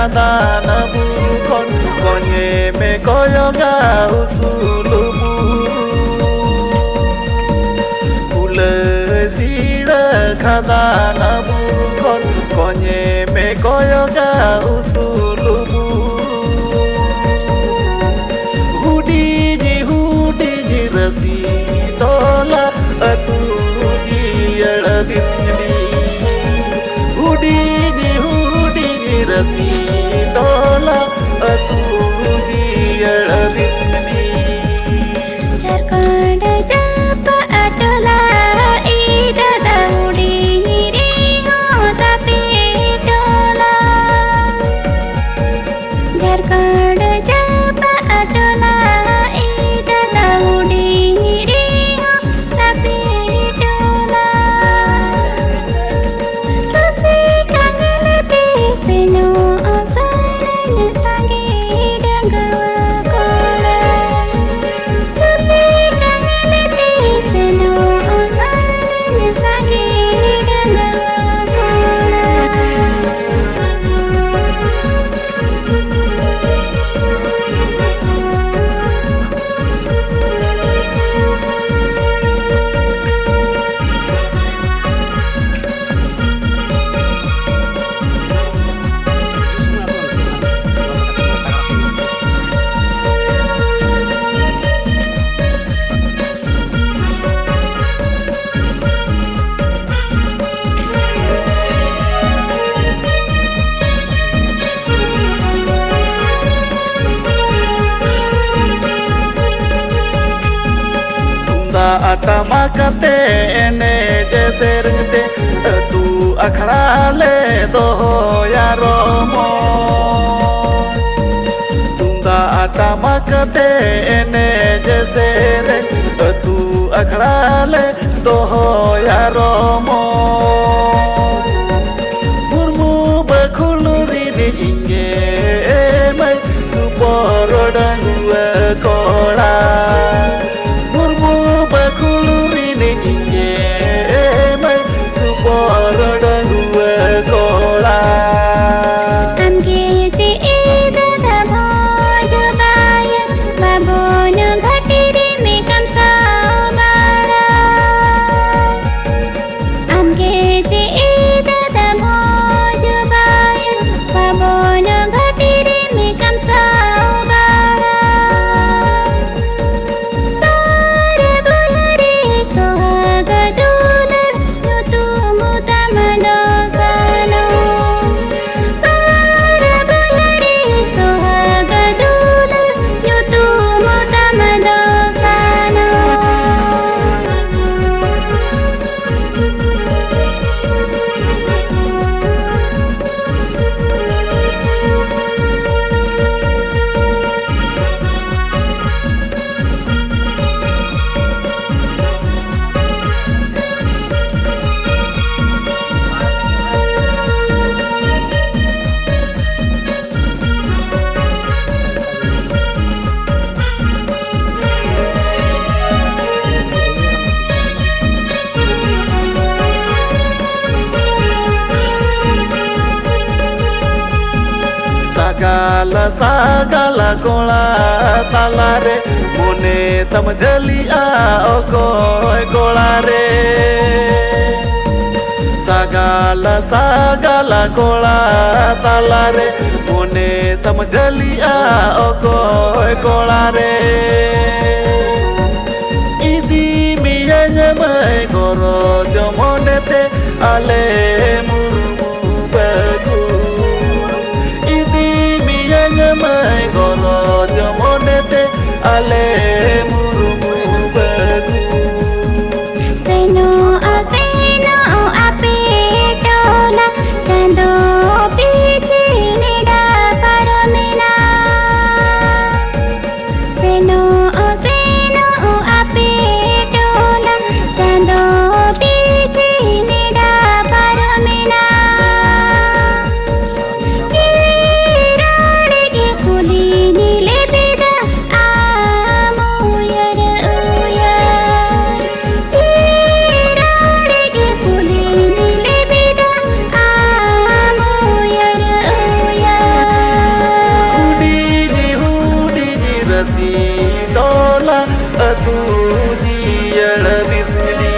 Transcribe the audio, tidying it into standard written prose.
khadan bukhon konye me koyoga usulubu ule sira khadan bukhon konye me koyoga usulubu hudi ji rasi tola atu ji adisni hudi ji rasi tola atu ji adisni Jharkhand japa atola ida daudi niri hoda petola Jharkhand japa atola ida daudi niri hoda petola Tusi kangale piseno asarane sangi dangawa kola Tusi kangale piseno asarane sangi dangawa kola आता माकते ने जैसे रंगते तू अखड़ा ले दो यारो मो तुंदा आता माकते ने जैसे रंग तू अखड़ा ले दो यारो मो मुर्मू बखुलरी ने इंगे मैं सुपर डंगुआ कोला मुर्मू बखुलरी ने इंगे मैं सुपर डंगुआ कोला Amge je ida da bhoj baya babon ghatiri me kamsa mara Amge je ida da bhoj baya babon ghatiri me kamsa mara Tare bulare sohaga dular yutu mutamado sano Tare bulare sohaga dular yutu mutamado sano sagala kola talare mone tamjali a okoy kolare sagala kola talare mone tamjali a okoy kolare idi miyanya mai goro jomonete ale murmu bagu mai goro jomonete ale murmu bagu Seno ape tola chando piche nida paramena Seno ape tola chando piche nida paramena Chirade ki khuli nile bida amoya डोला तू जियड़ बिसली